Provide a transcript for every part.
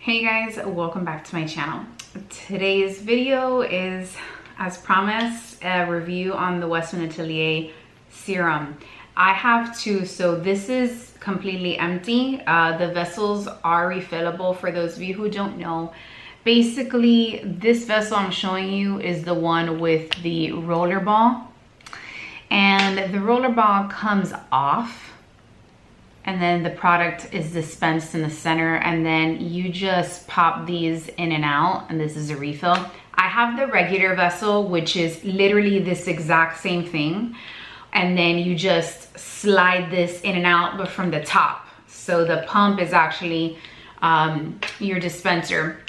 Hey guys, welcome back to my channel. Today's video is, as promised, a review on the Westman Atelier serum. I have two, so this is completely empty. The vessels are refillable for those of you who don't know. Basically, this vessel I'm showing you is the one with the roller ball. And the roller ball comes off, and then the product is dispensed in the center, and then you just pop these in and out, and this is a refill. I have the regular vessel, which is literally this exact same thing, and then you just slide this in and out, but from the top. So the pump is actually your dispenser.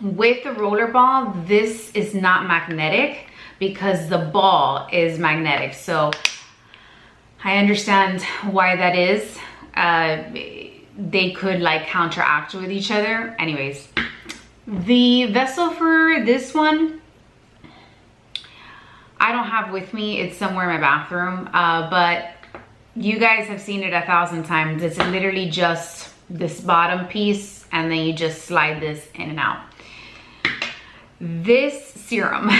With the roller ball, this is not magnetic because the ball is magnetic. So I understand why that is. They could like counteract with each other. Anyways, the vessel for this one I don't have with me. It's somewhere in my bathroom, but you guys have seen it 1,000 times. It's literally just this bottom piece, and then you just slide this in and out. This serum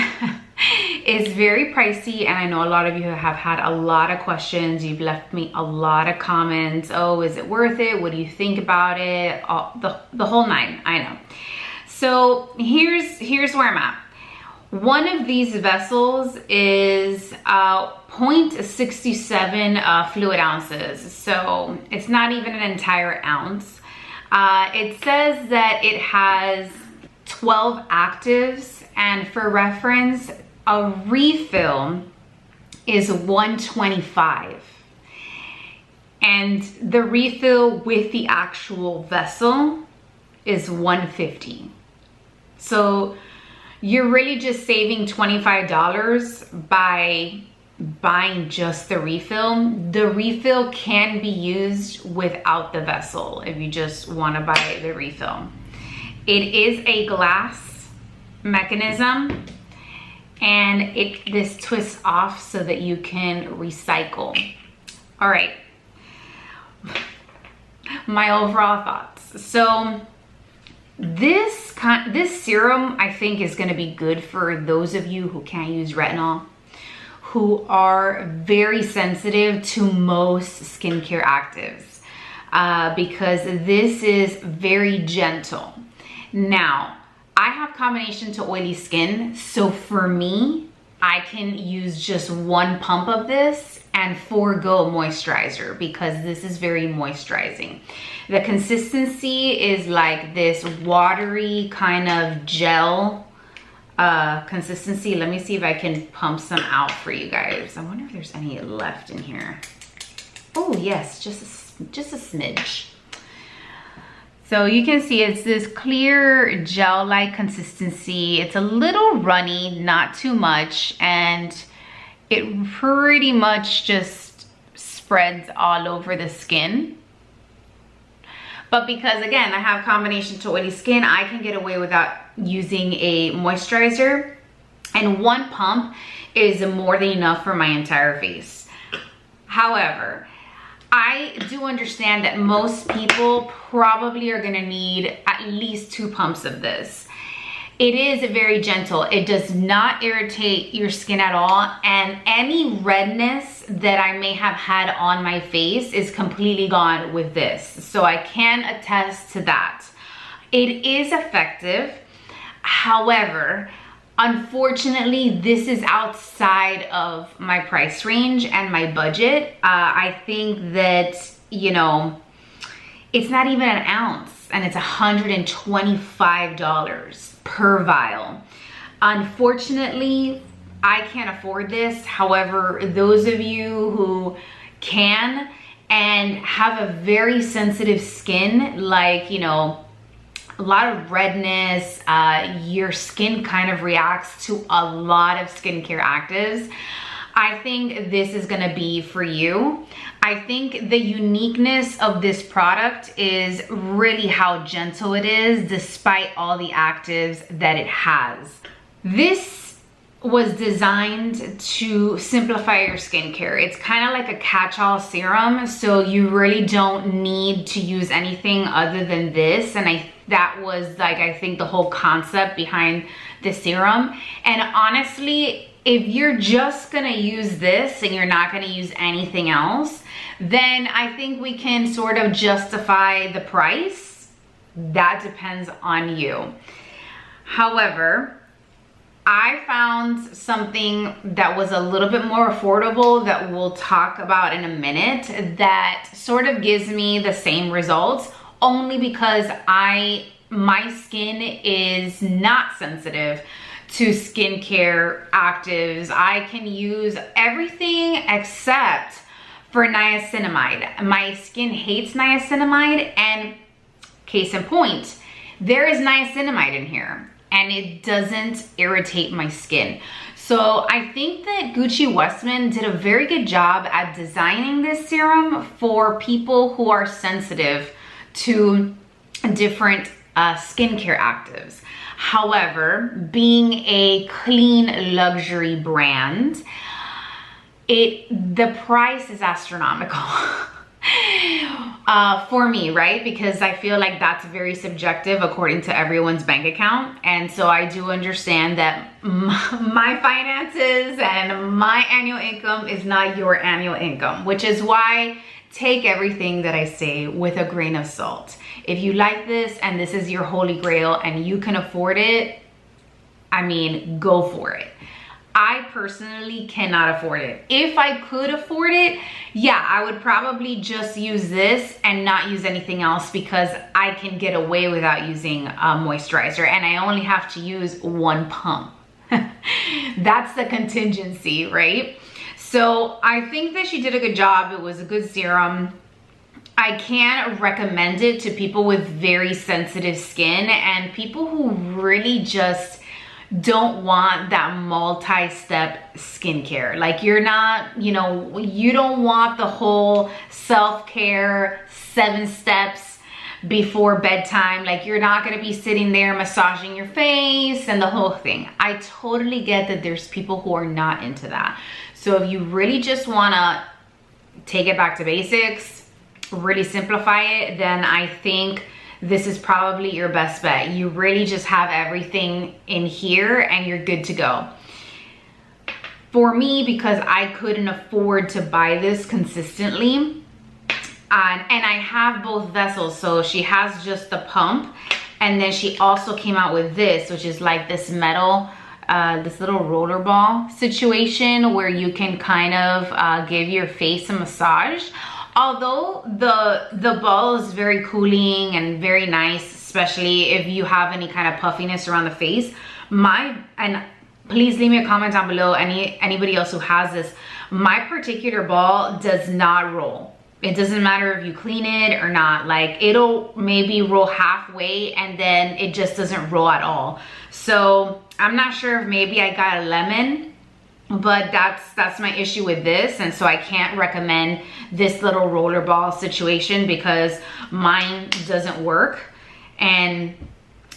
is very pricey, and I know a lot of you have had a lot of questions. You've left me a lot of comments. Oh, is it worth it? What do you think about it? The whole nine, I know. So here's where I'm at. One of these vessels is 0.67 fluid ounces. So it's not even an entire ounce. It says that it has 12 actives, and for reference, a refill is 125, and the refill with the actual vessel is 150. So you're really just saving $25 by buying just the refill. The refill can be used without the vessel if you just want to buy the refill. It is a glass mechanism, and this twists off so that you can recycle. All right, my overall thoughts. So this serum I think is going to be good for those of you who can't use retinol, who are very sensitive to most skincare actives, because this is very gentle. Now, I have combination to oily skin, so for me, I can use just one pump of this and forego moisturizer because this is very moisturizing. The consistency is like this watery kind of gel consistency. Let me see if I can pump some out for you guys. I wonder if there's any left in here. Oh yes, just a smidge. So you can see it's this clear gel-like consistency. It's a little runny, not too much, and it pretty much just spreads all over the skin. But because again, I have combination to oily skin, I can get away without using a moisturizer, and one pump is more than enough for my entire face. However, I do understand that most people probably are gonna need at least 2 pumps of this. It is very gentle. It does not irritate your skin at all, and any redness that I may have had on my face is completely gone with this. So I can attest to that. It is effective. However, unfortunately, this is outside of my price range and my budget. I think that, you know, it's not even an ounce, and it's $125 per vial. Unfortunately, I can't afford this. However, those of you who can and have a very sensitive skin, like, you know, a lot of redness, your skin kind of reacts to a lot of skincare actives, I think this is gonna be for you. I think the uniqueness of this product is really how gentle it is despite all the actives that it has. This was designed to simplify your skincare. It's kind of like a catch-all serum, so you really don't need to use anything other than this, and I That was like, I think the whole concept behind the serum. And honestly, if you're just gonna use this and you're not gonna use anything else, then I think we can sort of justify the price. That depends on you. However, I found something that was a little bit more affordable that we'll talk about in a minute that sort of gives me the same results, only because my skin is not sensitive to skincare actives. I can use everything except for niacinamide. My skin hates niacinamide, and case in point, there is niacinamide in here and it doesn't irritate my skin. So I think that Gucci Westman did a very good job at designing this serum for people who are sensitive to different skincare actives. However, being a clean luxury brand, the price is astronomical for me, right? Because I feel like that's very subjective according to everyone's bank account. And so I do understand that my finances and my annual income is not your annual income, which is why take everything that I say with a grain of salt. If you like this and this is your holy grail and you can afford it, I mean, go for it. I personally cannot afford it. If I could afford it, yeah, I would probably just use this and not use anything else, because I can get away without using a moisturizer and I only have to use one pump. That's the contingency, right? So I think that she did a good job. It was a good serum. I can recommend it to people with very sensitive skin and people who really just don't want that multi-step skincare. Like, you're not, you know, you don't want the whole self-care 7 steps before bedtime. Like, you're not going to be sitting there massaging your face and the whole thing. I totally get that there's people who are not into that. So if you really just want to take it back to basics, really simplify it, then I think this is probably your best bet. You really just have everything in here and you're good to go. For me, because I couldn't afford to buy this consistently, and I have both vessels, so she has just the pump, and then she also came out with this, which is like this metal, this little roller ball situation where you can kind of give your face a massage. Although the ball is very cooling and very nice, especially if you have any kind of puffiness around the face. And please leave me a comment down below, anybody else who has this. My particular ball does not roll. It doesn't matter if you clean it or not. Like, it'll maybe roll halfway and then it just doesn't roll at all. So I'm not sure if maybe I got a lemon, but that's my issue with this. And so I can't recommend this little roller ball situation because mine doesn't work, and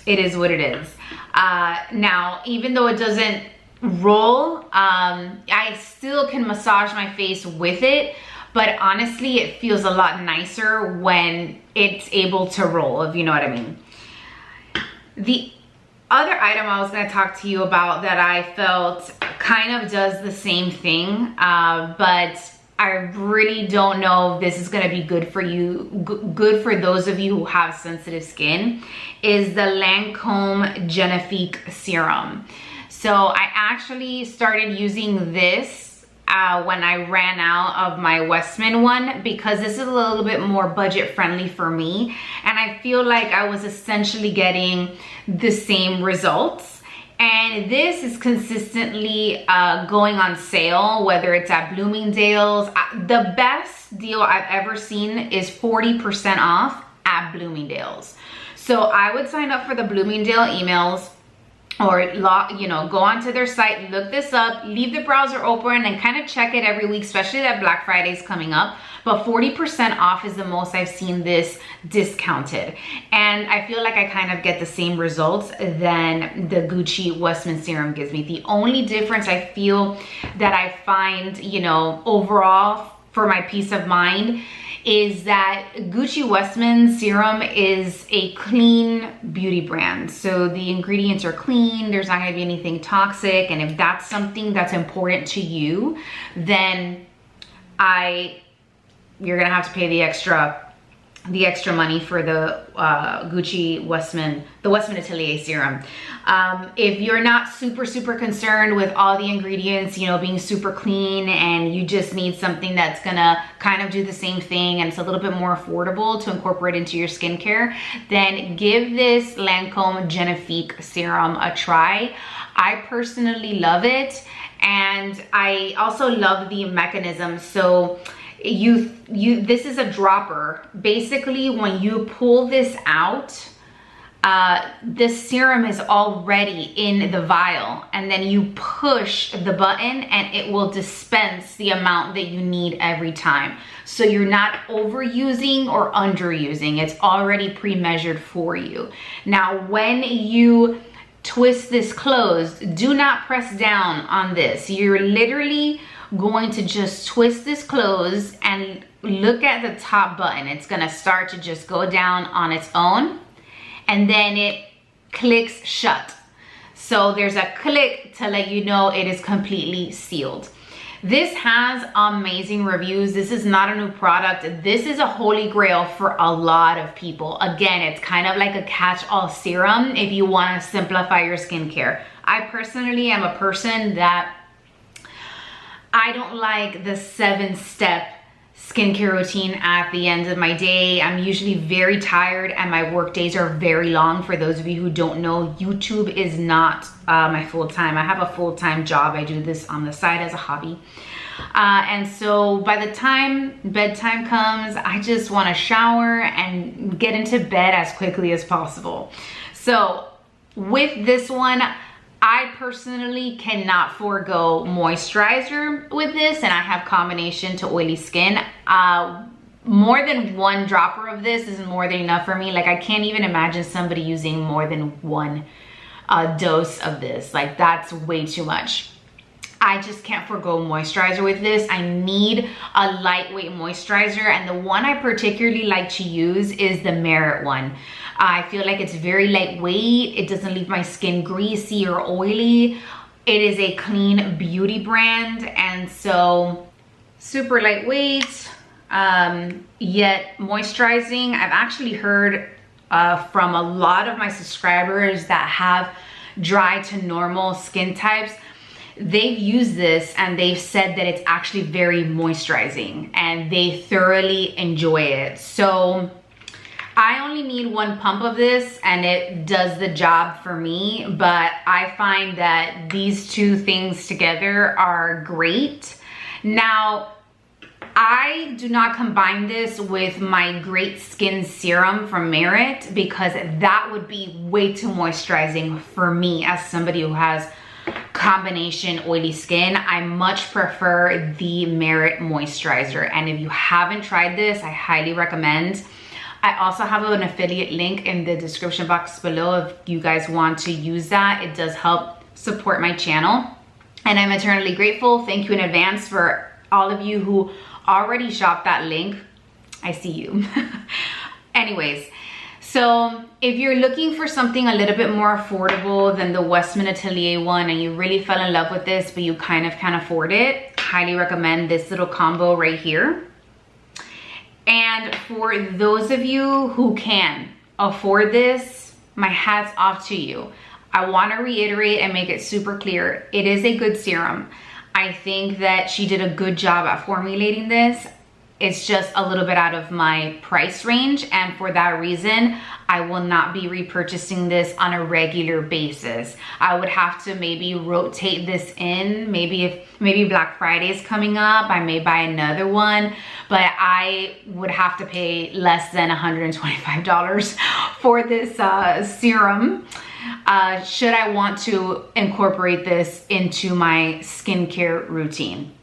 it is what it is. Now, even though it doesn't roll, I still can massage my face with it, but honestly, it feels a lot nicer when it's able to roll, if you know what I mean. The other item I was going to talk to you about that I felt kind of does the same thing, but I really don't know if this is going to be good for you, good for those of you who have sensitive skin, is the Lancome Genifique Serum. So I actually started using this when I ran out of my Westman one, because this is a little bit more budget friendly for me, and I feel like I was essentially getting the same results. And this is consistently going on sale, whether it's at Bloomingdale's. The best deal I've ever seen is 40% off at Bloomingdale's. So I would sign up for the Bloomingdale emails, or go onto their site, look this up, leave the browser open and kind of check it every week, especially that Black Friday is coming up. But 40% off is the most I've seen this discounted. And I feel like I kind of get the same results than the Gucci Westman serum gives me. The only difference I feel that I find, overall for my peace of mind, is that Gucci Westman Serum is a clean beauty brand. So the ingredients are clean, there's not gonna be anything toxic, and if that's something that's important to you, then you're gonna have to pay the extra money for the Gucci Westman, the Westman Atelier serum. If you're not super concerned with all the ingredients, you know, being super clean, and you just need something that's gonna kind of do the same thing and it's a little bit more affordable to incorporate into your skincare, then give this Lancome Genifique serum a try. I personally love it, and I also love the mechanism. So this is a dropper. Basically, when you pull this out, this serum is already in the vial, and then you push the button and it will dispense the amount that you need every time. So you're not overusing or underusing. It's already pre-measured for you. Now, when you twist this closed, do not press down on this. You're literally going to just twist this closed and look at the top button. It's gonna start to just go down on its own, and then it clicks shut. So there's a click to let you know it is completely sealed. This has amazing reviews. This is not a new product. This is a holy grail for a lot of people. Again, it's kind of like a catch-all serum if you want to simplify your skincare. I personally am a person that I don't like the 7-step skincare routine at the end of my day. I'm usually very tired and my work days are very long. For those of you who don't know, YouTube is not my full-time. I have a full-time job. I do this on the side as a hobby. And so by the time bedtime comes, I just want to shower and get into bed as quickly as possible. So with this one, I personally cannot forego moisturizer with this, and I have combination to oily skin. More than one dropper of this is more than enough for me. Like, I can't even imagine somebody using more than one dose of this. Like, that's way too much. I just can't forego moisturizer with this. I need a lightweight moisturizer, and the one I particularly like to use is the Merit one. I feel like it's very lightweight. It doesn't leave my skin greasy or oily. It is a clean beauty brand, and so super lightweight, yet moisturizing. I've actually heard from a lot of my subscribers that have dry to normal skin types, they've used this and they've said that it's actually very moisturizing and they thoroughly enjoy it. So I only need one pump of this and it does the job for me, but I find that these two things together are great. Now, I do not combine this with my Great Skin Serum from Merit because that would be way too moisturizing for me as somebody who has combination oily skin. I much prefer the Merit moisturizer, and if you haven't tried this, I highly recommend. I also have an affiliate link in the description box below if you guys want to use that. It does help support my channel, and I'm eternally grateful. Thank you in advance for all of you who already shopped that link. I see you. Anyways, so if you're looking for something a little bit more affordable than the Westman Atelier one and you really fell in love with this but you kind of can't afford it, highly recommend this little combo right here. And for those of you who can afford this, my hat's off to you. I want to reiterate and make it super clear, it is a good serum. I think that she did a good job at formulating this. It's just a little bit out of my price range, and for that reason, I will not be repurchasing this on a regular basis. I would have to maybe rotate this in. Maybe Black Friday is coming up, I may buy another one, but I would have to pay less than $125 for this serum. Should I want to incorporate this into my skincare routine.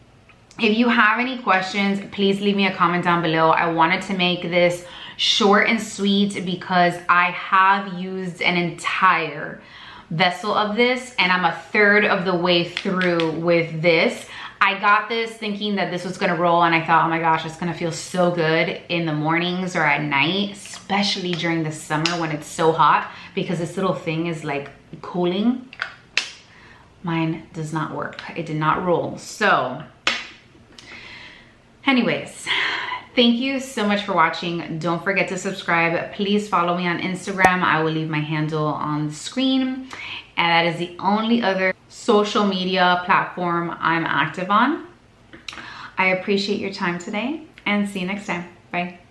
If you have any questions, please leave me a comment down below. I wanted to make this short and sweet because I have used an entire vessel of this and I'm a third of the way through with this. I got this thinking that this was gonna roll, and I thought, oh my gosh, it's gonna feel so good in the mornings or at night, especially during the summer when it's so hot, because this little thing is like cooling. Mine does not work. It did not roll. So anyways, thank you so much for watching. Don't forget to subscribe. Please follow me on Instagram. I will leave my handle on the screen. And that is the only other social media platform I'm active on. I appreciate your time today and see you next time. Bye.